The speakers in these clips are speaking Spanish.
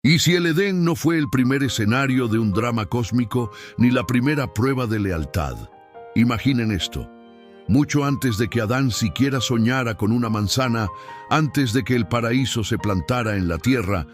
Y si el Edén no fue el primer escenario de un drama cósmico, ni la primera prueba de lealtad, imaginen esto. Mucho antes de que Adán siquiera soñara con una manzana, antes de que el paraíso se plantara en la tierra,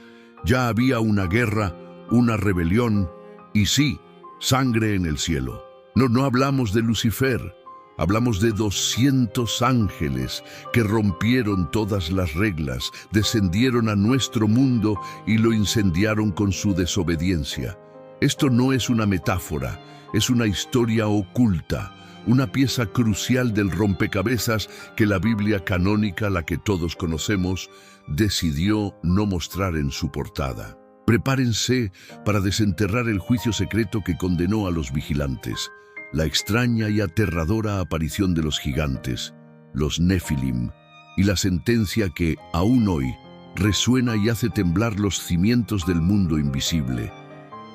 ya había una guerra, una rebelión y sí, sangre en el cielo. No hablamos de Lucifer, hablamos de 200 ángeles que rompieron todas las reglas, descendieron a nuestro mundo y lo incendiaron con su desobediencia. Esto no es una metáfora, es una historia oculta, una pieza crucial del rompecabezas que la Biblia canónica, la que todos conocemos, decidió no mostrar en su portada. Prepárense para desenterrar el juicio secreto que condenó a los vigilantes, la extraña y aterradora aparición de los gigantes, los Nefilim, y la sentencia que, aún hoy, resuena y hace temblar los cimientos del mundo invisible.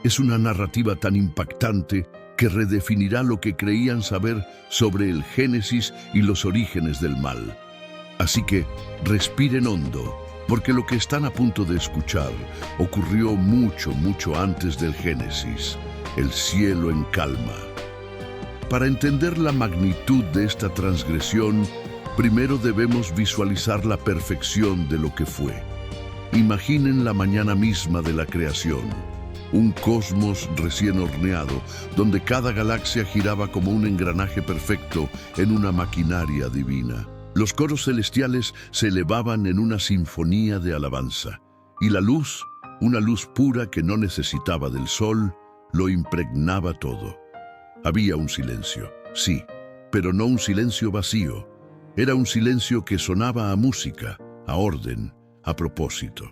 Es una narrativa tan impactante que redefinirá lo que creían saber sobre el Génesis y los orígenes del mal. Así que, respiren hondo, porque lo que están a punto de escuchar ocurrió mucho antes del Génesis, el cielo en calma. Para entender la magnitud de esta transgresión, primero debemos visualizar la perfección de lo que fue. Imaginen la mañana misma de la creación, un cosmos recién horneado, donde cada galaxia giraba como un engranaje perfecto en una maquinaria divina. Los coros celestiales se elevaban en una sinfonía de alabanza, y la luz, una luz pura que no necesitaba del sol, lo impregnaba todo. Había un silencio, sí, pero no un silencio vacío. Era un silencio que sonaba a música, a orden, a propósito.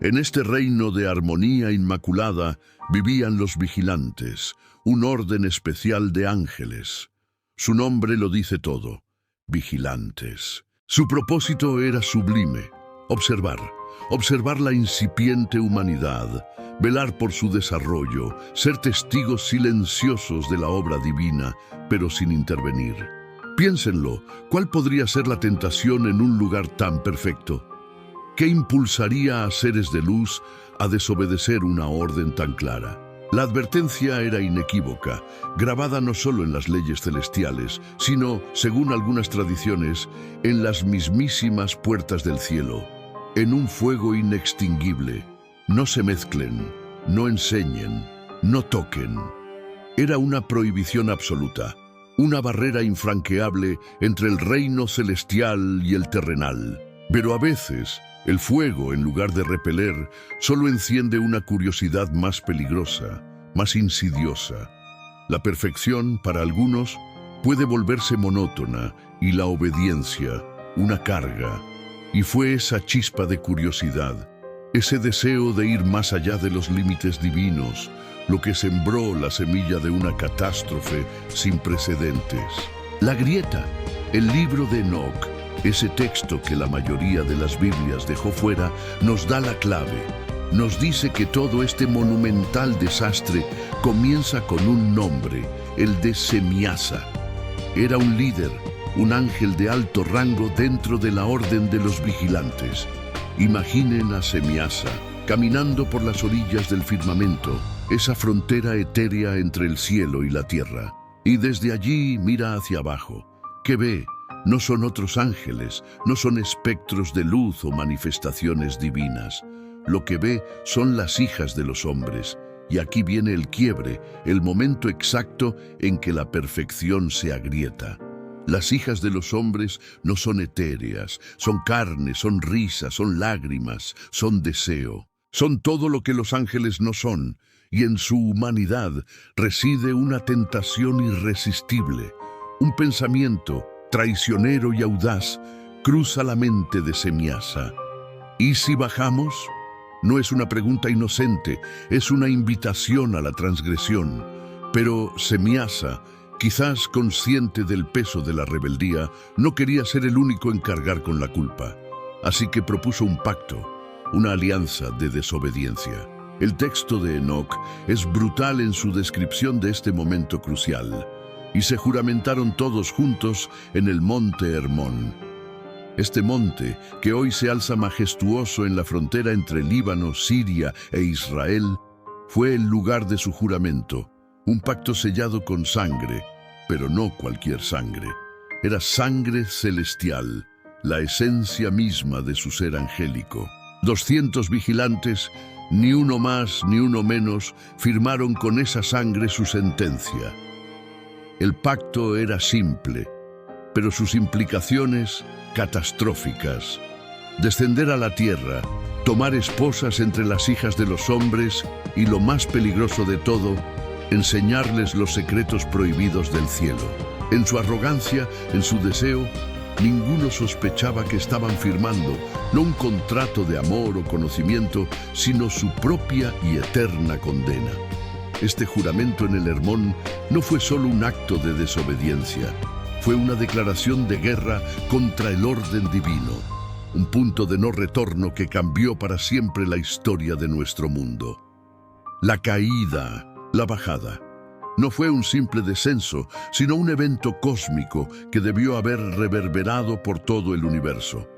En este reino de armonía inmaculada vivían los vigilantes, un orden especial de ángeles. Su nombre lo dice todo, vigilantes. Su propósito era sublime, observar la incipiente humanidad, velar por su desarrollo, ser testigos silenciosos de la obra divina, pero sin intervenir. Piénsenlo, ¿cuál podría ser la tentación en un lugar tan perfecto? ¿Qué impulsaría a seres de luz a desobedecer una orden tan clara? La advertencia era inequívoca, grabada no solo en las leyes celestiales, sino, según algunas tradiciones, en las mismísimas puertas del cielo, en un fuego inextinguible. No se mezclen, no enseñen, no toquen. Era una prohibición absoluta, una barrera infranqueable entre el reino celestial y el terrenal. Pero a veces, el fuego, en lugar de repeler, solo enciende una curiosidad más peligrosa, más insidiosa. La perfección, para algunos, puede volverse monótona y la obediencia, una carga. Y fue esa chispa de curiosidad, ese deseo de ir más allá de los límites divinos, lo que sembró la semilla de una catástrofe sin precedentes. La grieta, el libro de Enoc, ese texto que la mayoría de las Biblias dejó fuera, nos da la clave. Nos dice que todo este monumental desastre comienza con un nombre, el de Semiasa. Era un líder, un ángel de alto rango dentro de la orden de los vigilantes. Imaginen a Semiasa, caminando por las orillas del firmamento, esa frontera etérea entre el cielo y la tierra. Y desde allí mira hacia abajo. ¿Qué ve? No son otros ángeles, no son espectros de luz o manifestaciones divinas. Lo que ve son las hijas de los hombres. Y aquí viene el quiebre, el momento exacto en que la perfección se agrieta. Las hijas de los hombres no son etéreas, son carne, son risa, son lágrimas, son deseo. Son todo lo que los ángeles no son, y en su humanidad reside una tentación irresistible, un pensamiento traicionero y audaz cruza la mente de Semiasa. ¿Y si bajamos? No es una pregunta inocente, es una invitación a la transgresión. Pero Semiasa, quizás consciente del peso de la rebeldía, no quería ser el único en cargar con la culpa. Así que propuso un pacto, una alianza de desobediencia. El texto de Enoc es brutal en su descripción de este momento crucial. Y se juramentaron todos juntos en el monte Hermón. Este monte, que hoy se alza majestuoso en la frontera entre Líbano, Siria e Israel, fue el lugar de su juramento, un pacto sellado con sangre, pero no cualquier sangre. Era sangre celestial, la esencia misma de su ser angélico. 200 vigilantes, ni uno más ni uno menos, firmaron con esa sangre su sentencia. El pacto era simple, pero sus implicaciones catastróficas. Descender a la tierra, tomar esposas entre las hijas de los hombres y, lo más peligroso de todo, enseñarles los secretos prohibidos del cielo. En su arrogancia, en su deseo, ninguno sospechaba que estaban firmando no un contrato de amor o conocimiento, sino su propia y eterna condena. Este juramento en el Hermón no fue solo un acto de desobediencia, fue una declaración de guerra contra el orden divino, un punto de no retorno que cambió para siempre la historia de nuestro mundo. La caída, la bajada, no fue un simple descenso, sino un evento cósmico que debió haber reverberado por todo el universo.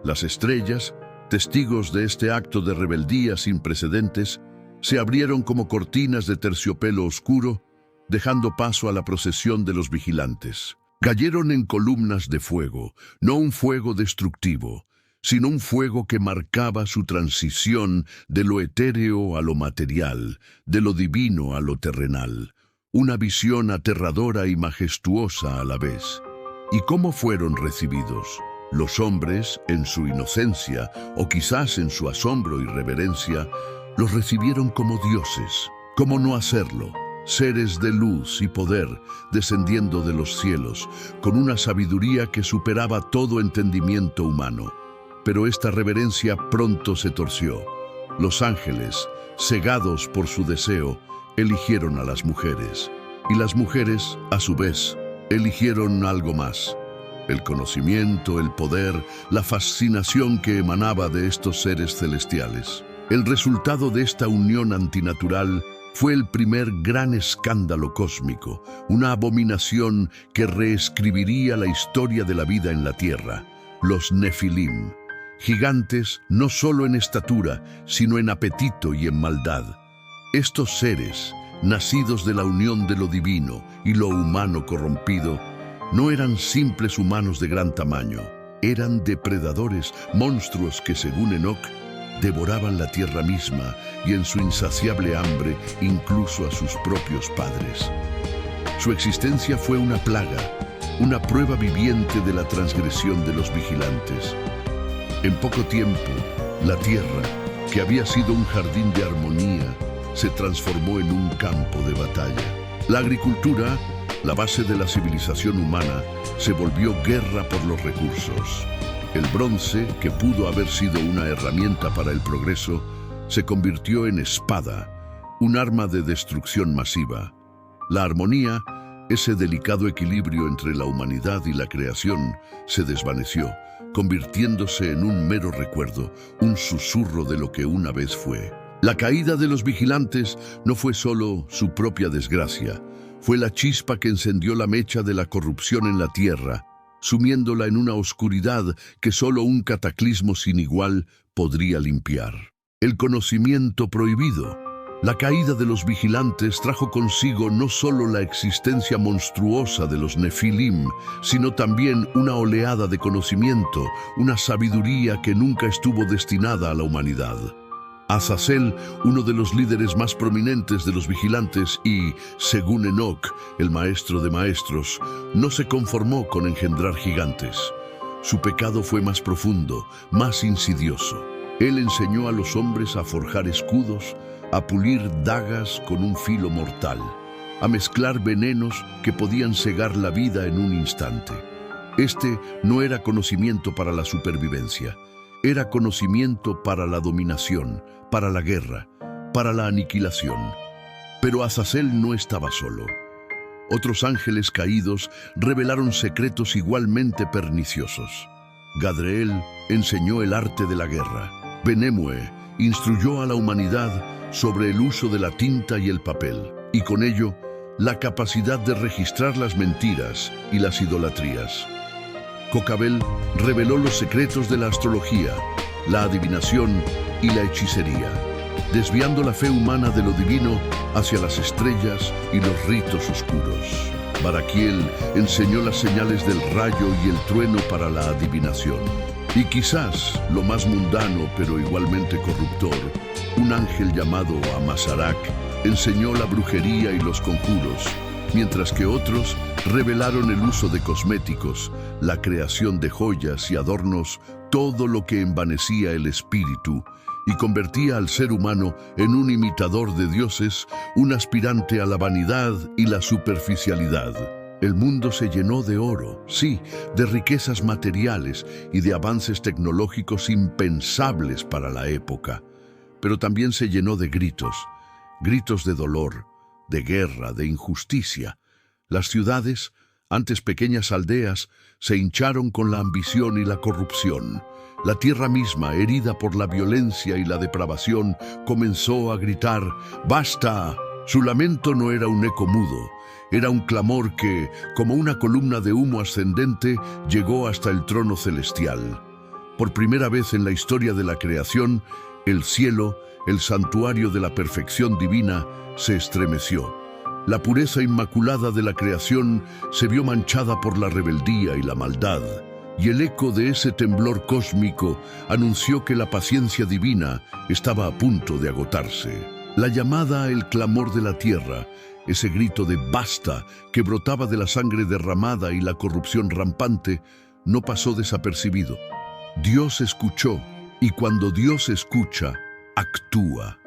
Las estrellas, testigos de este acto de rebeldía sin precedentes, se abrieron como cortinas de terciopelo oscuro, dejando paso a la procesión de los vigilantes. Cayeron en columnas de fuego, no un fuego destructivo, sino un fuego que marcaba su transición de lo etéreo a lo material, de lo divino a lo terrenal. Una visión aterradora y majestuosa a la vez. ¿Y cómo fueron recibidos? Los hombres, en su inocencia, o quizás en su asombro y reverencia, los recibieron como dioses. ¿Cómo no hacerlo? Seres de luz y poder, descendiendo de los cielos, con una sabiduría que superaba todo entendimiento humano. Pero esta reverencia pronto se torció. Los ángeles, cegados por su deseo, eligieron a las mujeres. Y las mujeres, a su vez, eligieron algo más. El conocimiento, el poder, la fascinación que emanaba de estos seres celestiales. El resultado de esta unión antinatural fue el primer gran escándalo cósmico, una abominación que reescribiría la historia de la vida en la tierra, los Nefilim, gigantes no solo en estatura, sino en apetito y en maldad. Estos seres, nacidos de la unión de lo divino y lo humano corrompido, no eran simples humanos de gran tamaño, eran depredadores, monstruos que, según Enoc, devoraban la tierra misma y en su insaciable hambre incluso a sus propios padres. Su existencia fue una plaga, una prueba viviente de la transgresión de los vigilantes. En poco tiempo, la tierra, que había sido un jardín de armonía, se transformó en un campo de batalla. La agricultura, la base de la civilización humana, se volvió guerra por los recursos. El bronce, que pudo haber sido una herramienta para el progreso, se convirtió en espada, un arma de destrucción masiva. La armonía, ese delicado equilibrio entre la humanidad y la creación, se desvaneció, convirtiéndose en un mero recuerdo, un susurro de lo que una vez fue. La caída de los vigilantes no fue solo su propia desgracia, fue la chispa que encendió la mecha de la corrupción en la tierra, sumiéndola en una oscuridad que solo un cataclismo sin igual podría limpiar. El conocimiento prohibido. La caída de los vigilantes trajo consigo no solo la existencia monstruosa de los Nefilim, sino también una oleada de conocimiento, una sabiduría que nunca estuvo destinada a la humanidad. Azazel, uno de los líderes más prominentes de los vigilantes y, según Enoc, el maestro de maestros, no se conformó con engendrar gigantes. Su pecado fue más profundo, más insidioso. Él enseñó a los hombres a forjar escudos, a pulir dagas con un filo mortal, a mezclar venenos que podían cegar la vida en un instante. Este no era conocimiento para la supervivencia, era conocimiento para la dominación, para la guerra, para la aniquilación. Pero Azazel no estaba solo. Otros ángeles caídos revelaron secretos igualmente perniciosos. Gadriel enseñó el arte de la guerra. Benemue instruyó a la humanidad sobre el uso de la tinta y el papel, y con ello, la capacidad de registrar las mentiras y las idolatrías. Cocabel reveló los secretos de la astrología, la adivinación y la hechicería, desviando la fe humana de lo divino hacia las estrellas y los ritos oscuros. Baraquiel enseñó las señales del rayo y el trueno para la adivinación. Y quizás lo más mundano pero igualmente corruptor, un ángel llamado Amasarak enseñó la brujería y los conjuros, mientras que otros revelaron el uso de cosméticos, la creación de joyas y adornos, todo lo que envanecía el espíritu y convertía al ser humano en un imitador de dioses, un aspirante a la vanidad y la superficialidad. El mundo se llenó de oro, sí, de riquezas materiales y de avances tecnológicos impensables para la época, pero también se llenó de gritos, gritos de dolor, de guerra, de injusticia. Las ciudades, antes pequeñas aldeas, se hincharon con la ambición y la corrupción. La tierra misma, herida por la violencia y la depravación, comenzó a gritar: ¡basta! Su lamento no era un eco mudo, era un clamor que, como una columna de humo ascendente, llegó hasta el trono celestial. Por primera vez en la historia de la creación, el cielo, el santuario de la perfección divina, se estremeció. La pureza inmaculada de la creación se vio manchada por la rebeldía y la maldad, y el eco de ese temblor cósmico anunció que la paciencia divina estaba a punto de agotarse. La llamada, el clamor de la tierra, ese grito de basta que brotaba de la sangre derramada y la corrupción rampante, no pasó desapercibido. Dios escuchó, y cuando Dios escucha, actúa.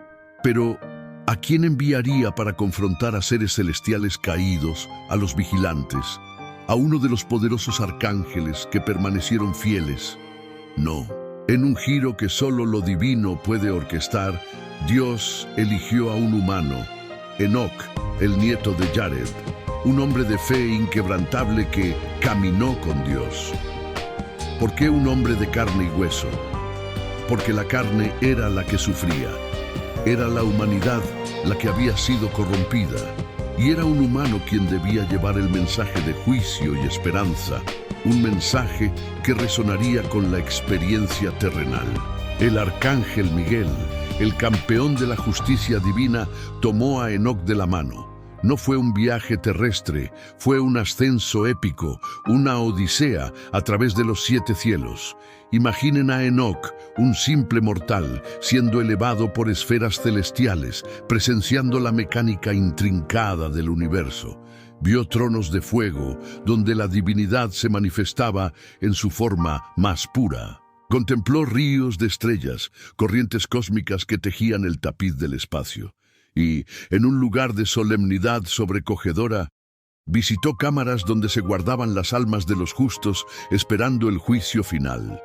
Pero ¿a quién enviaría para confrontar a seres celestiales caídos, a los vigilantes, a uno de los poderosos arcángeles que permanecieron fieles? No. En un giro que solo lo divino puede orquestar, Dios eligió a un humano, Enoc, el nieto de Jared, un hombre de fe inquebrantable que caminó con Dios. ¿Por qué un hombre de carne y hueso? Porque la carne era la que sufría. Era la humanidad la que había sido corrompida, y era un humano quien debía llevar el mensaje de juicio y esperanza, un mensaje que resonaría con la experiencia terrenal. El arcángel Miguel, el campeón de la justicia divina, tomó a Enoc de la mano. No fue un viaje terrestre, fue un ascenso épico, una odisea a través de los 7 cielos. Imaginen a Enoc, un simple mortal, siendo elevado por esferas celestiales, presenciando la mecánica intrincada del universo. Vio tronos de fuego, donde la divinidad se manifestaba en su forma más pura. Contempló ríos de estrellas, corrientes cósmicas que tejían el tapiz del espacio. Y, en un lugar de solemnidad sobrecogedora, visitó cámaras donde se guardaban las almas de los justos, esperando el juicio final.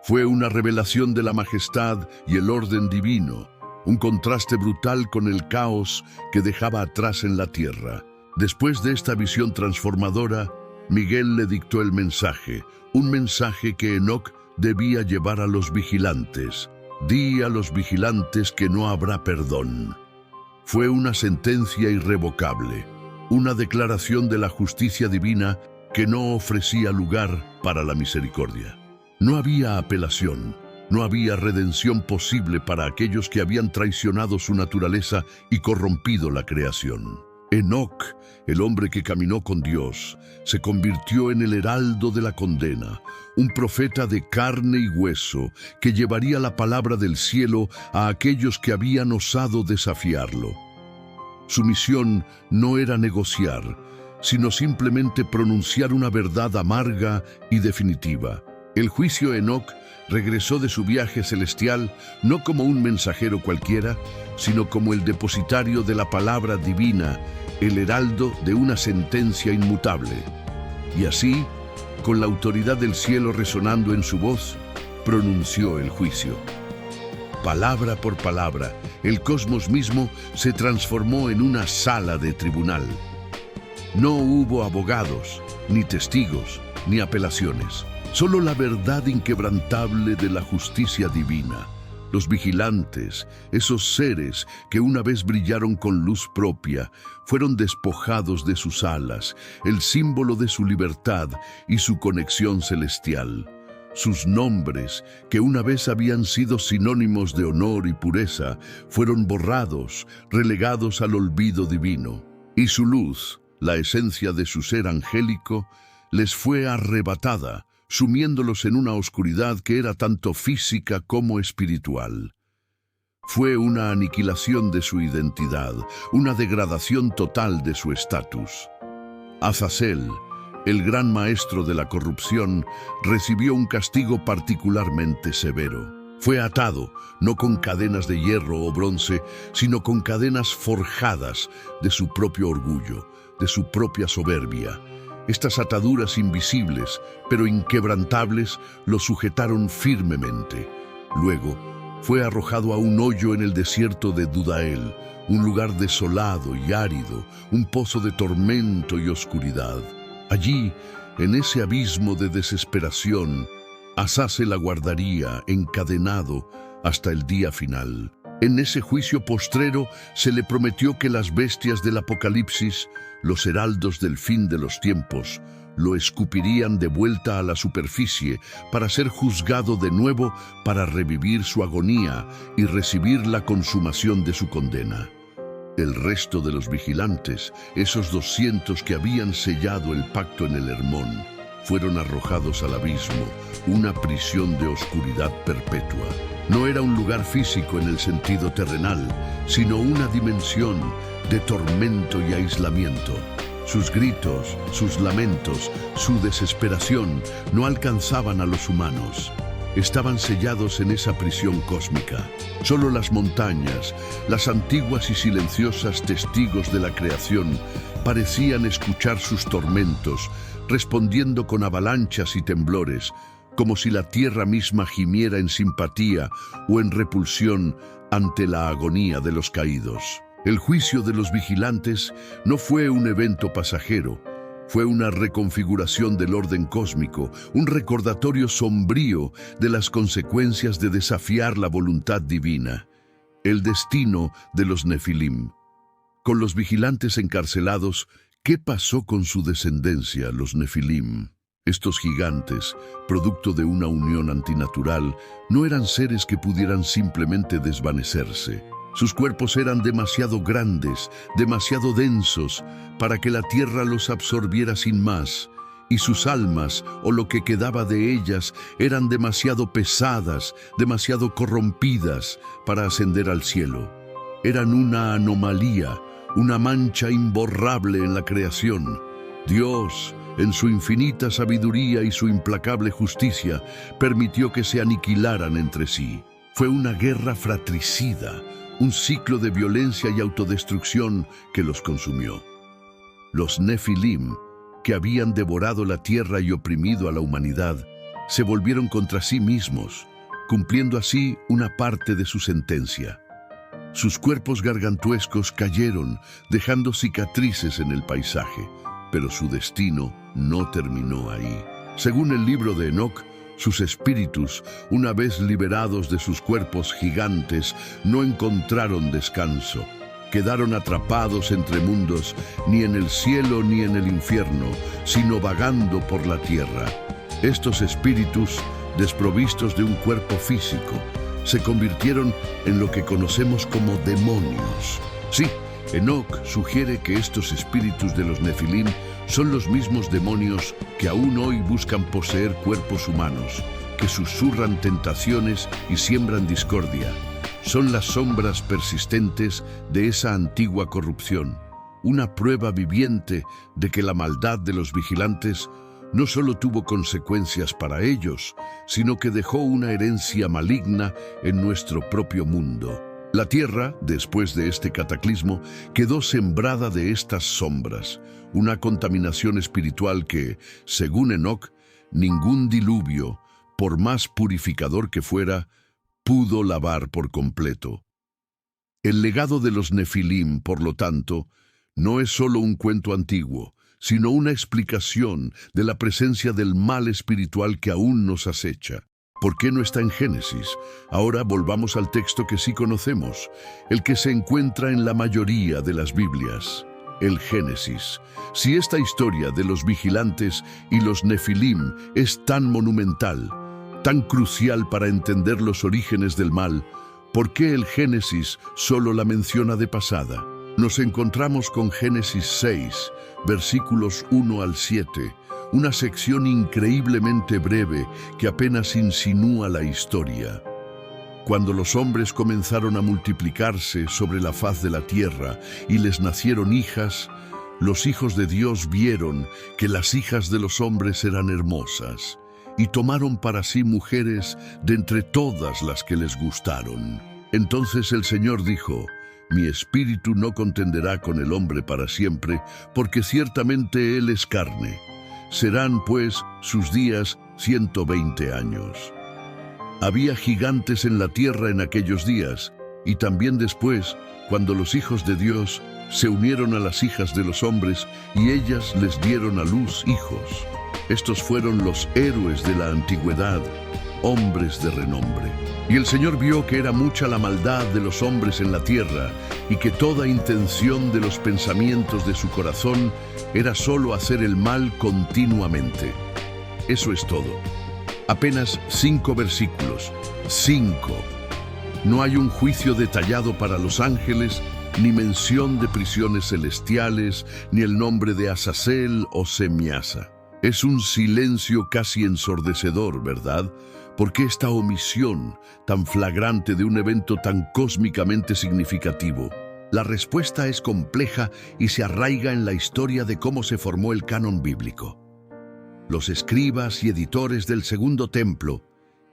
Fue una revelación de la majestad y el orden divino, un contraste brutal con el caos que dejaba atrás en la tierra. Después de esta visión transformadora, Miguel le dictó el mensaje, un mensaje que Enoc debía llevar a los vigilantes. Di a los vigilantes que no habrá perdón. Fue una sentencia irrevocable, una declaración de la justicia divina que no ofrecía lugar para la misericordia. No había apelación, no había redención posible para aquellos que habían traicionado su naturaleza y corrompido la creación. Enoc, el hombre que caminó con Dios, se convirtió en el heraldo de la condena, un profeta de carne y hueso que llevaría la palabra del cielo a aquellos que habían osado desafiarlo. Su misión no era negociar, sino simplemente pronunciar una verdad amarga y definitiva. El juicio Enoc regresó de su viaje celestial no como un mensajero cualquiera, sino como el depositario de la palabra divina, el heraldo de una sentencia inmutable. Y así, con la autoridad del cielo resonando en su voz, pronunció el juicio. Palabra por palabra, el cosmos mismo se transformó en una sala de tribunal. No hubo abogados, ni testigos, ni apelaciones. Solo la verdad inquebrantable de la justicia divina, Los vigilantes, esos seres que una vez brillaron con luz propia, fueron despojados de sus alas, el símbolo de su libertad y su conexión celestial. Sus nombres, que una vez habían sido sinónimos de honor y pureza, fueron borrados, relegados al olvido divino. Y su luz, la esencia de su ser angélico, les fue arrebatada, sumiéndolos en una oscuridad que era tanto física como espiritual. Fue una aniquilación de su identidad, una degradación total de su estatus. Azazel, el gran maestro de la corrupción, recibió un castigo particularmente severo. Fue atado, no con cadenas de hierro o bronce, sino con cadenas forjadas de su propio orgullo, de su propia soberbia. Estas ataduras invisibles, pero inquebrantables, lo sujetaron firmemente. Luego, fue arrojado a un hoyo en el desierto de Dudael, un lugar desolado y árido, un pozo de tormento y oscuridad. Allí, en ese abismo de desesperación, Azazel aguardaría encadenado hasta el día final. En ese juicio postrero se le prometió que las bestias del Apocalipsis, los heraldos del fin de los tiempos, lo escupirían de vuelta a la superficie para ser juzgado de nuevo, para revivir su agonía y recibir la consumación de su condena. El resto de los vigilantes, esos 200 que habían sellado el pacto en el Hermón, fueron arrojados al abismo, una prisión de oscuridad perpetua. No era un lugar físico en el sentido terrenal, sino una dimensión de tormento y aislamiento. Sus gritos, sus lamentos, su desesperación no alcanzaban a los humanos. Estaban sellados en esa prisión cósmica. Solo las montañas, las antiguas y silenciosas testigos de la creación, parecían escuchar sus tormentos, respondiendo con avalanchas y temblores, como si la tierra misma gimiera en simpatía o en repulsión ante la agonía de los caídos. El juicio de los vigilantes no fue un evento pasajero, fue una reconfiguración del orden cósmico, un recordatorio sombrío de las consecuencias de desafiar la voluntad divina. El destino de los Nefilim. Con los vigilantes encarcelados, ¿qué pasó con su descendencia, los Nefilim? Estos gigantes, producto de una unión antinatural, no eran seres que pudieran simplemente desvanecerse. Sus cuerpos eran demasiado grandes, demasiado densos, para que la tierra los absorbiera sin más, y sus almas, o lo que quedaba de ellas, eran demasiado pesadas, demasiado corrompidas, para ascender al cielo. Eran una anomalía, una mancha imborrable en la creación. Dios, en su infinita sabiduría y su implacable justicia, permitió que se aniquilaran entre sí. Fue una guerra fratricida, un ciclo de violencia y autodestrucción que los consumió. Los Nefilim, que habían devorado la tierra y oprimido a la humanidad, se volvieron contra sí mismos, cumpliendo así una parte de su sentencia. Sus cuerpos gargantuescos cayeron, dejando cicatrices en el paisaje, pero su destino no terminó ahí. Según el libro de Enoc, sus espíritus, una vez liberados de sus cuerpos gigantes, no encontraron descanso. Quedaron atrapados entre mundos, ni en el cielo ni en el infierno, sino vagando por la tierra. Estos espíritus, desprovistos de un cuerpo físico, se convirtieron en lo que conocemos como demonios. Sí, Enoc sugiere que estos espíritus de los Nefilim son los mismos demonios que aún hoy buscan poseer cuerpos humanos, que susurran tentaciones y siembran discordia. Son las sombras persistentes de esa antigua corrupción, una prueba viviente de que la maldad de los vigilantes no solo tuvo consecuencias para ellos, sino que dejó una herencia maligna en nuestro propio mundo. La tierra, después de este cataclismo, quedó sembrada de estas sombras, una contaminación espiritual que, según Enoc, ningún diluvio, por más purificador que fuera, pudo lavar por completo. El legado de los Nefilim, por lo tanto, no es solo un cuento antiguo, sino una explicación de la presencia del mal espiritual que aún nos acecha. ¿Por qué no está en Génesis? Ahora volvamos al texto que sí conocemos, el que se encuentra en la mayoría de las Biblias, el Génesis. Si esta historia de los vigilantes y los Nefilim es tan monumental, tan crucial para entender los orígenes del mal, ¿por qué el Génesis solo la menciona de pasada? Nos encontramos con Génesis 6, versículos 1 al 7, una sección increíblemente breve que apenas insinúa la historia. Cuando los hombres comenzaron a multiplicarse sobre la faz de la tierra y les nacieron hijas, los hijos de Dios vieron que las hijas de los hombres eran hermosas y tomaron para sí mujeres de entre todas las que les gustaron. Entonces el Señor dijo: Mi espíritu no contenderá con el hombre para siempre, porque ciertamente él es carne. Serán, pues, sus días 120 años. Había gigantes en la tierra en aquellos días, y también después, cuando los hijos de Dios se unieron a las hijas de los hombres, y ellas les dieron a luz hijos. Estos fueron los héroes de la antigüedad, hombres de renombre. Y el Señor vio que era mucha la maldad de los hombres en la tierra, y que toda intención de los pensamientos de su corazón era solo hacer el mal continuamente. Eso es todo. Apenas 5 versículos. 5. No hay un juicio detallado para los ángeles, ni mención de prisiones celestiales, ni el nombre de Azazel o Semiasa. Es un silencio casi ensordecedor, ¿verdad? ¿Por qué esta omisión tan flagrante de un evento tan cósmicamente significativo? La respuesta es compleja y se arraiga en la historia de cómo se formó el canon bíblico. Los escribas y editores del Segundo Templo,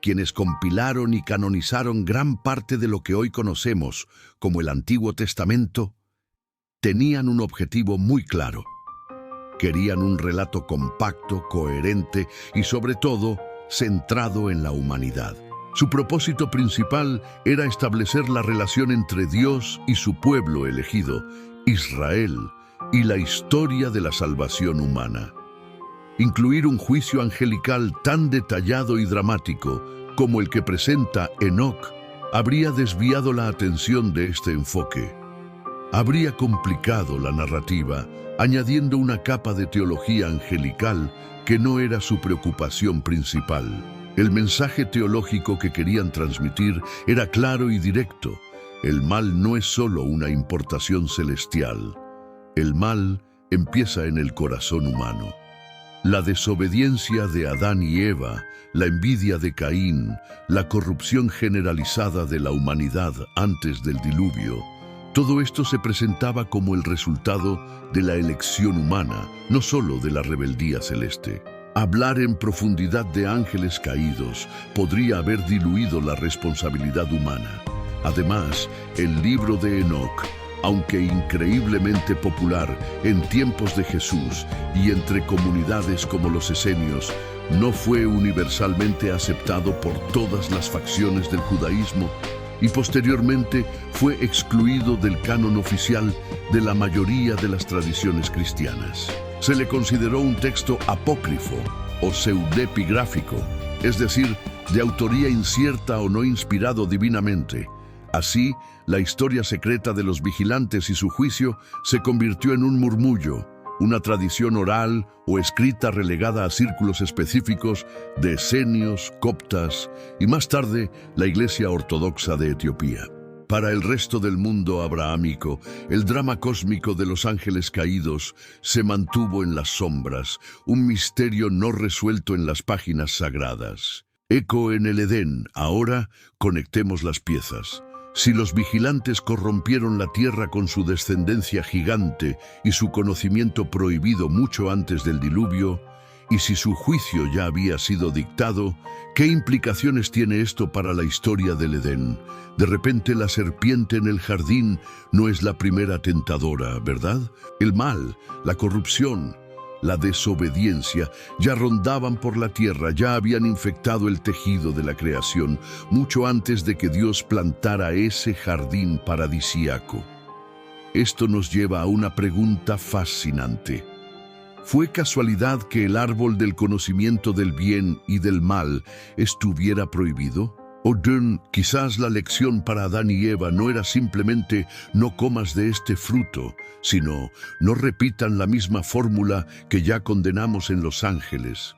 quienes compilaron y canonizaron gran parte de lo que hoy conocemos como el Antiguo Testamento, tenían un objetivo muy claro. Querían un relato compacto, coherente y, sobre todo, centrado en la humanidad. Su propósito principal era establecer la relación entre Dios y su pueblo elegido, Israel, y la historia de la salvación humana. Incluir un juicio angelical tan detallado y dramático como el que presenta Enoc habría desviado la atención de este enfoque. Habría complicado la narrativa, añadiendo una capa de teología angelical que no era su preocupación principal. El mensaje teológico que querían transmitir era claro y directo. El mal no es solo una importación celestial. El mal empieza en el corazón humano. La desobediencia de Adán y Eva, la envidia de Caín, la corrupción generalizada de la humanidad antes del diluvio, todo esto se presentaba como el resultado de la elección humana, no solo de la rebeldía celeste. Hablar en profundidad de ángeles caídos podría haber diluido la responsabilidad humana. Además, el libro de Enoc, aunque increíblemente popular en tiempos de Jesús y entre comunidades como los esenios, no fue universalmente aceptado por todas las facciones del judaísmo y posteriormente fue excluido del canon oficial de la mayoría de las tradiciones cristianas. Se le consideró un texto apócrifo o pseudepigráfico, es decir, de autoría incierta o no inspirado divinamente. Así, la historia secreta de los vigilantes y su juicio se convirtió en un murmullo, una tradición oral o escrita relegada a círculos específicos de esenios, coptas y más tarde la Iglesia Ortodoxa de Etiopía. Para el resto del mundo abrahámico, el drama cósmico de los ángeles caídos se mantuvo en las sombras, un misterio no resuelto en las páginas sagradas. Eco en el Edén, ahora conectemos las piezas. Si los vigilantes corrompieron la tierra con su descendencia gigante y su conocimiento prohibido mucho antes del diluvio, y si su juicio ya había sido dictado, ¿qué implicaciones tiene esto para la historia del Edén? De repente la serpiente en el jardín no es la primera tentadora, ¿verdad? El mal, la corrupción, la desobediencia ya rondaban por la tierra, ya habían infectado el tejido de la creación, mucho antes de que Dios plantara ese jardín paradisíaco. Esto nos lleva a una pregunta fascinante. ¿Fue casualidad que el árbol del conocimiento del bien y del mal estuviera prohibido? O quizás la lección para Adán y Eva no era simplemente no comas de este fruto, sino no repitan la misma fórmula que ya condenamos en Los Ángeles.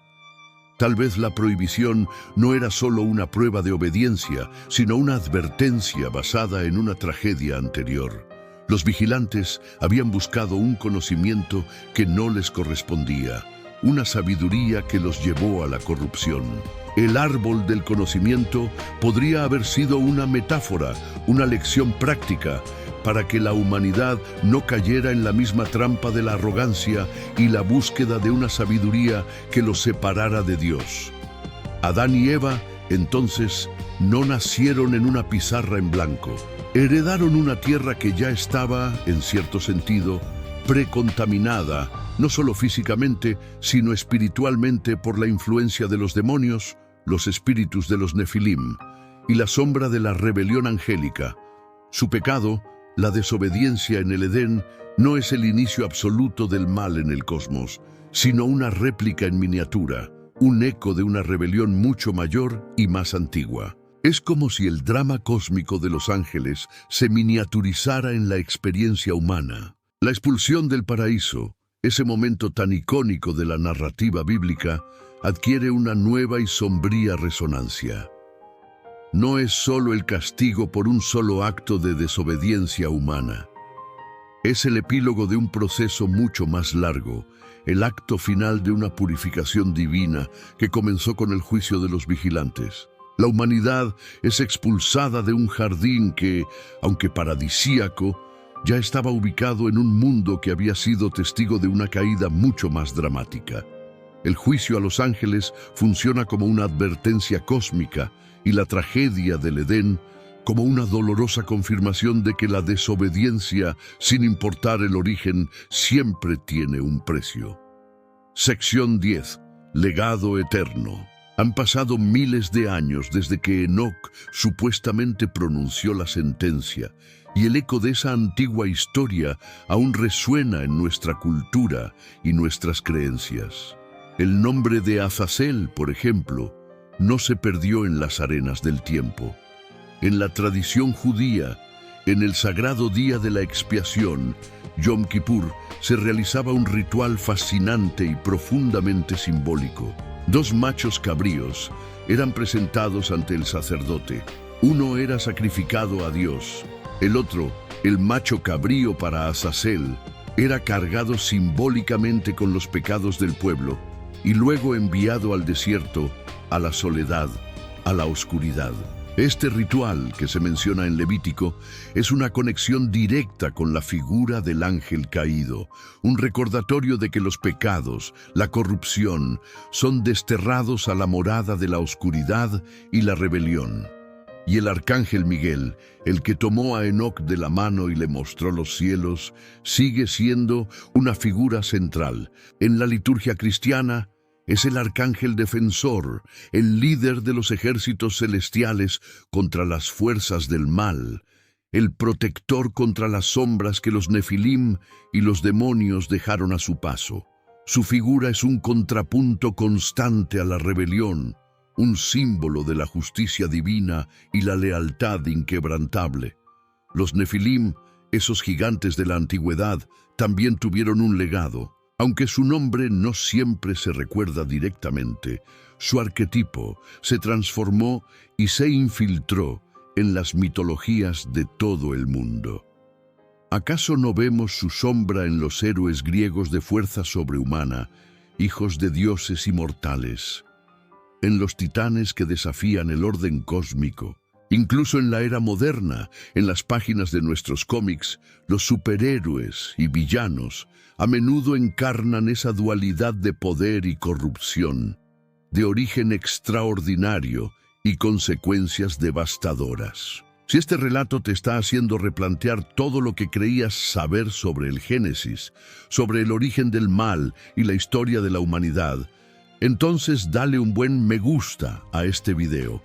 Tal vez la prohibición no era solo una prueba de obediencia, sino una advertencia basada en una tragedia anterior. Los vigilantes habían buscado un conocimiento que no les correspondía, una sabiduría que los llevó a la corrupción. El árbol del conocimiento podría haber sido una metáfora, una lección práctica, para que la humanidad no cayera en la misma trampa de la arrogancia y la búsqueda de una sabiduría que los separara de Dios. Adán y Eva, entonces, no nacieron en una pizarra en blanco. Heredaron una tierra que ya estaba, en cierto sentido, precontaminada, no solo físicamente, sino espiritualmente por la influencia de los demonios, los espíritus de los Nefilim, y la sombra de la rebelión angélica. Su pecado, la desobediencia en el Edén, no es el inicio absoluto del mal en el cosmos, sino una réplica en miniatura, un eco de una rebelión mucho mayor y más antigua. Es como si el drama cósmico de los ángeles se miniaturizara en la experiencia humana. La expulsión del paraíso, ese momento tan icónico de la narrativa bíblica, adquiere una nueva y sombría resonancia. No es solo el castigo por un solo acto de desobediencia humana. Es el epílogo de un proceso mucho más largo, el acto final de una purificación divina que comenzó con el juicio de los vigilantes. La humanidad es expulsada de un jardín que, aunque paradisíaco, ya estaba ubicado en un mundo que había sido testigo de una caída mucho más dramática. El juicio a los ángeles funciona como una advertencia cósmica y la tragedia del Edén como una dolorosa confirmación de que la desobediencia, sin importar el origen, siempre tiene un precio. Sección 10. Legado eterno. Han pasado miles de años desde que Enoc supuestamente pronunció la sentencia, y el eco de esa antigua historia aún resuena en nuestra cultura y nuestras creencias. El nombre de Azazel, por ejemplo, no se perdió en las arenas del tiempo. En la tradición judía, en el sagrado día de la expiación, Yom Kippur, se realizaba un ritual fascinante y profundamente simbólico. 2 machos cabríos eran presentados ante el sacerdote. Uno era sacrificado a Dios. El otro, el macho cabrío para Azazel, era cargado simbólicamente con los pecados del pueblo y luego enviado al desierto, a la soledad, a la oscuridad. Este ritual, que se menciona en Levítico, es una conexión directa con la figura del ángel caído, un recordatorio de que los pecados, la corrupción, son desterrados a la morada de la oscuridad y la rebelión. Y el arcángel Miguel, el que tomó a Enoc de la mano y le mostró los cielos, sigue siendo una figura central. En la liturgia cristiana, es el arcángel defensor, el líder de los ejércitos celestiales contra las fuerzas del mal, el protector contra las sombras que los Nefilim y los demonios dejaron a su paso. Su figura es un contrapunto constante a la rebelión, un símbolo de la justicia divina y la lealtad inquebrantable. Los Nefilim, esos gigantes de la antigüedad, también tuvieron un legado. Aunque su nombre no siempre se recuerda directamente, su arquetipo se transformó y se infiltró en las mitologías de todo el mundo. ¿Acaso no vemos su sombra en los héroes griegos de fuerza sobrehumana, hijos de dioses inmortales? En los titanes que desafían el orden cósmico. Incluso en la era moderna, en las páginas de nuestros cómics, los superhéroes y villanos a menudo encarnan esa dualidad de poder y corrupción, de origen extraordinario y consecuencias devastadoras. Si este relato te está haciendo replantear todo lo que creías saber sobre el Génesis, sobre el origen del mal y la historia de la humanidad, entonces dale un buen me gusta a este video.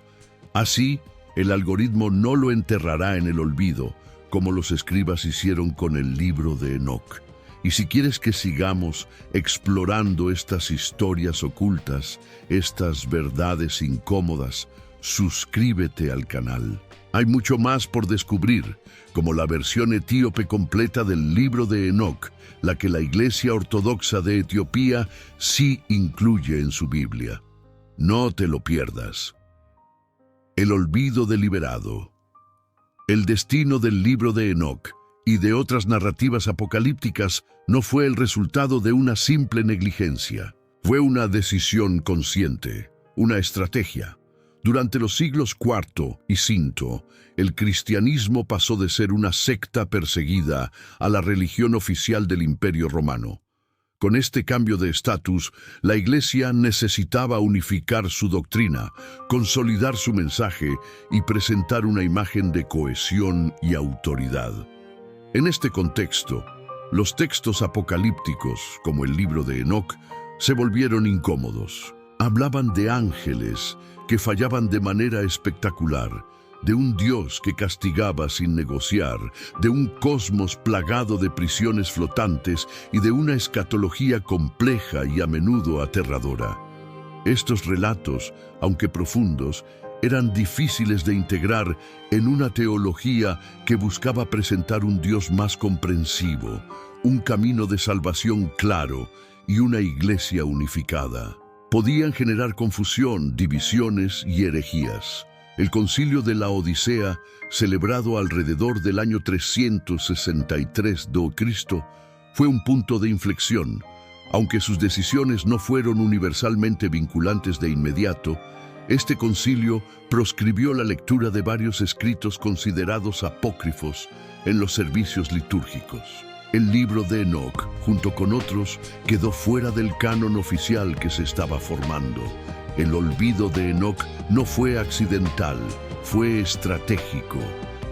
Así, el algoritmo no lo enterrará en el olvido, como los escribas hicieron con el libro de Enoc. Y si quieres que sigamos explorando estas historias ocultas, estas verdades incómodas, suscríbete al canal. Hay mucho más por descubrir, como la versión etíope completa del libro de Enoc, la que la Iglesia Ortodoxa de Etiopía sí incluye en su Biblia. No te lo pierdas. El olvido deliberado. El destino del libro de Enoc y de otras narrativas apocalípticas no fue el resultado de una simple negligencia. Fue una decisión consciente, una estrategia. Durante los siglos IV y V, el cristianismo pasó de ser una secta perseguida a la religión oficial del Imperio Romano. Con este cambio de estatus, la Iglesia necesitaba unificar su doctrina, consolidar su mensaje y presentar una imagen de cohesión y autoridad. En este contexto, los textos apocalípticos, como el libro de Enoc, se volvieron incómodos. Hablaban de ángeles que fallaban de manera espectacular, de un Dios que castigaba sin negociar, de un cosmos plagado de prisiones flotantes y de una escatología compleja y a menudo aterradora. Estos relatos, aunque profundos, eran difíciles de integrar en una teología que buscaba presentar un Dios más comprensivo, un camino de salvación claro y una iglesia unificada. Podían generar confusión, divisiones y herejías. El Concilio de la Odisea, celebrado alrededor del año 363 d.C., fue un punto de inflexión. Aunque sus decisiones no fueron universalmente vinculantes de inmediato, este concilio proscribió la lectura de varios escritos considerados apócrifos en los servicios litúrgicos. El libro de Enoc, junto con otros, quedó fuera del canon oficial que se estaba formando. El olvido de Enoc no fue accidental, fue estratégico.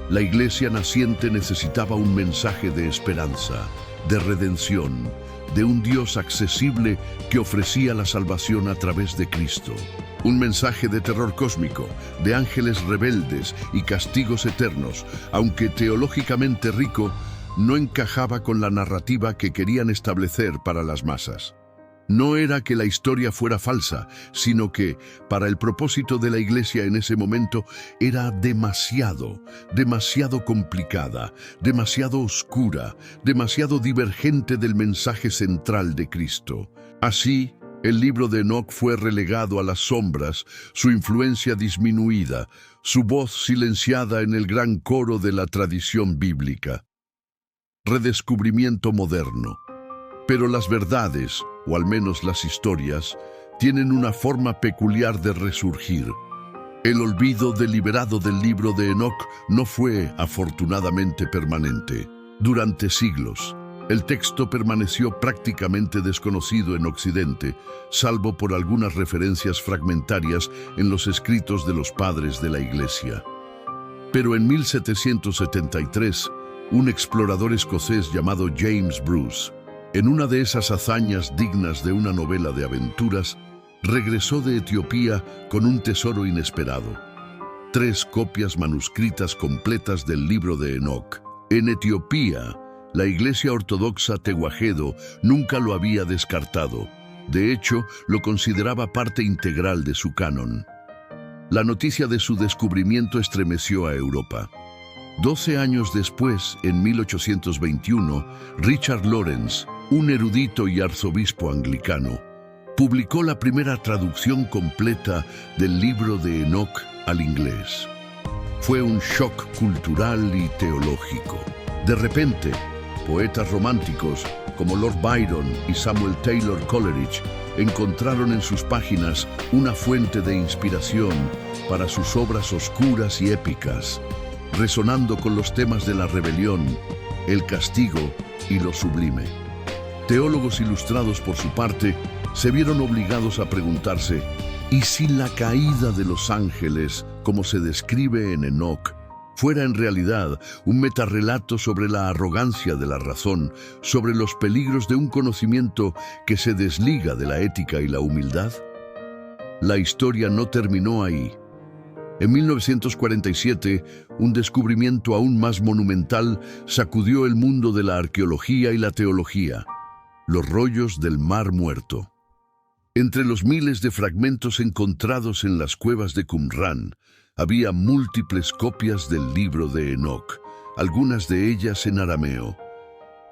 La iglesia naciente necesitaba un mensaje de esperanza, de redención, de un Dios accesible que ofrecía la salvación a través de Cristo. Un mensaje de terror cósmico, de ángeles rebeldes y castigos eternos, aunque teológicamente rico, no encajaba con la narrativa que querían establecer para las masas. No era que la historia fuera falsa, sino que, para el propósito de la iglesia en ese momento, era demasiado complicada, demasiado oscura, demasiado divergente del mensaje central de Cristo. Así, el libro de Enoc fue relegado a las sombras, su influencia disminuida, su voz silenciada en el gran coro de la tradición bíblica. Redescubrimiento moderno. Pero las verdades, o al menos las historias, tienen una forma peculiar de resurgir. El olvido deliberado del libro de Enoc no fue, afortunadamente, permanente. Durante siglos, el texto permaneció prácticamente desconocido en Occidente, salvo por algunas referencias fragmentarias en los escritos de los padres de la Iglesia. Pero en 1773, un explorador escocés llamado James Bruce, en una de esas hazañas dignas de una novela de aventuras, regresó de Etiopía con un tesoro inesperado: 3 copias manuscritas completas del libro de Enoc. En Etiopía, la Iglesia Ortodoxa Tewahedo nunca lo había descartado. De hecho, lo consideraba parte integral de su canon. La noticia de su descubrimiento estremeció a Europa. 12 años después, en 1821, Richard Lawrence, un erudito y arzobispo anglicano, publicó la primera traducción completa del libro de Enoc al inglés. Fue un shock cultural y teológico. De repente, poetas románticos como Lord Byron y Samuel Taylor Coleridge encontraron en sus páginas una fuente de inspiración para sus obras oscuras y épicas, resonando con los temas de la rebelión, el castigo y lo sublime. Teólogos ilustrados, por su parte, se vieron obligados a preguntarse: ¿y si la caída de los ángeles, como se describe en Enoc, fuera en realidad un metarrelato sobre la arrogancia de la razón, sobre los peligros de un conocimiento que se desliga de la ética y la humildad? La historia no terminó ahí. En 1947, un descubrimiento aún más monumental sacudió el mundo de la arqueología y la teología: los rollos del Mar Muerto. Entre los miles de fragmentos encontrados en las cuevas de Qumrán, había múltiples copias del libro de Enoc, algunas de ellas en arameo.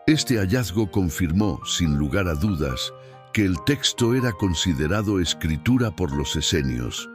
Este hallazgo confirmó, sin lugar a dudas, que el texto era considerado escritura por los esenios,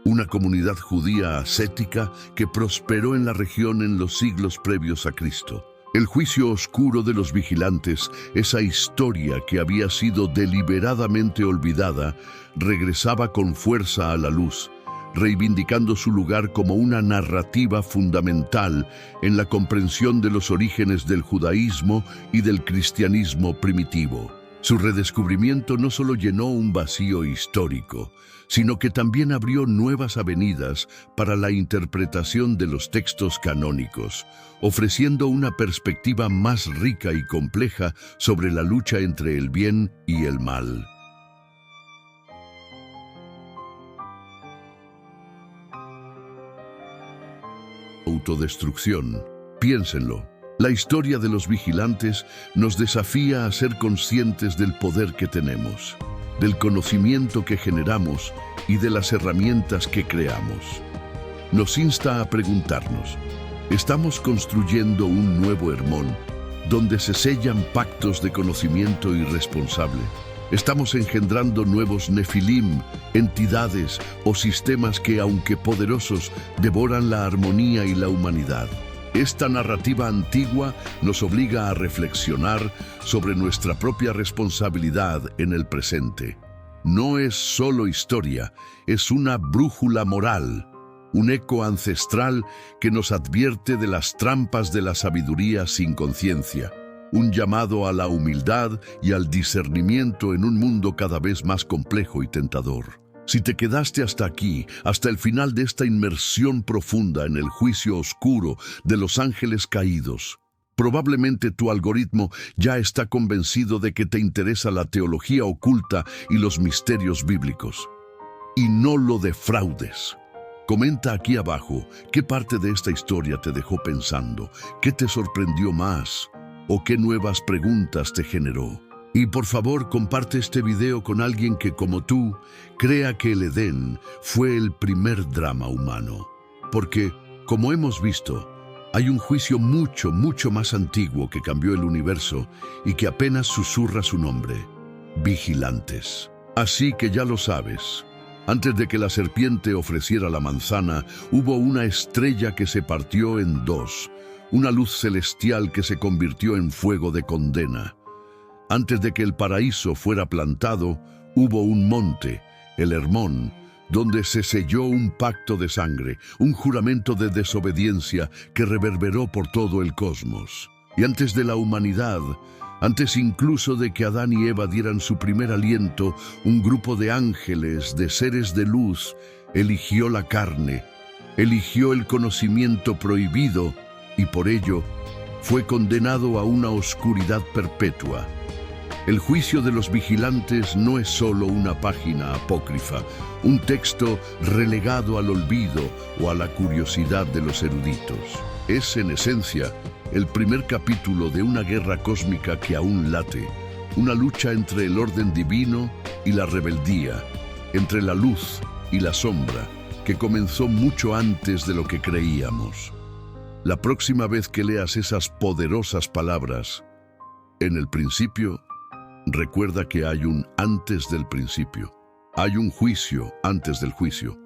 una comunidad judía ascética que prosperó en la región en los siglos previos a Cristo. El juicio oscuro de los vigilantes, esa historia que había sido deliberadamente olvidada, regresaba con fuerza a la luz, reivindicando su lugar como una narrativa fundamental en la comprensión de los orígenes del judaísmo y del cristianismo primitivo. Su redescubrimiento no solo llenó un vacío histórico, sino que también abrió nuevas avenidas para la interpretación de los textos canónicos, ofreciendo una perspectiva más rica y compleja sobre la lucha entre el bien y el mal. Autodestrucción. Piénsenlo. La historia de los vigilantes nos desafía a ser conscientes del poder que tenemos, del conocimiento que generamos y de las herramientas que creamos. Nos insta a preguntarnos: ¿estamos construyendo un nuevo Hermón, donde se sellan pactos de conocimiento irresponsable? ¿Estamos engendrando nuevos Nefilim, entidades o sistemas que, aunque poderosos, devoran la armonía y la humanidad? Esta narrativa antigua nos obliga a reflexionar sobre nuestra propia responsabilidad en el presente. No es solo historia, es una brújula moral, un eco ancestral que nos advierte de las trampas de la sabiduría sin conciencia, un llamado a la humildad y al discernimiento en un mundo cada vez más complejo y tentador. Si te quedaste hasta aquí, hasta el final de esta inmersión profunda en el juicio oscuro de los ángeles caídos, probablemente tu algoritmo ya está convencido de que te interesa la teología oculta y los misterios bíblicos. Y no lo defraudes. Comenta aquí abajo qué parte de esta historia te dejó pensando, qué te sorprendió más o qué nuevas preguntas te generó. Y por favor, comparte este video con alguien que, como tú, crea que el Edén fue el primer drama humano. Porque, como hemos visto, hay un juicio mucho más antiguo que cambió el universo y que apenas susurra su nombre: vigilantes. Así que ya lo sabes. Antes de que la serpiente ofreciera la manzana, hubo una estrella que se partió en dos, una luz celestial que se convirtió en fuego de condena. Antes de que el paraíso fuera plantado, hubo un monte, el Hermón, donde se selló un pacto de sangre, un juramento de desobediencia que reverberó por todo el cosmos. Y antes de la humanidad, antes incluso de que Adán y Eva dieran su primer aliento, un grupo de ángeles, de seres de luz, eligió la carne, eligió el conocimiento prohibido y por ello fue condenado a una oscuridad perpetua. El juicio de los vigilantes no es solo una página apócrifa, un texto relegado al olvido o a la curiosidad de los eruditos. Es, en esencia, el primer capítulo de una guerra cósmica que aún late, una lucha entre el orden divino y la rebeldía, entre la luz y la sombra, que comenzó mucho antes de lo que creíamos. La próxima vez que leas esas poderosas palabras, en el principio, recuerda que hay un antes del principio. Hay un juicio antes del juicio,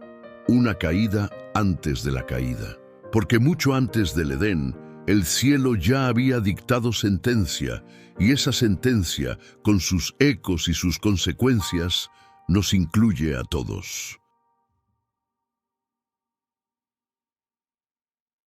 una caída antes de la caída. Porque mucho antes del Edén, el cielo ya había dictado sentencia, y esa sentencia, con sus ecos y sus consecuencias, nos incluye a todos.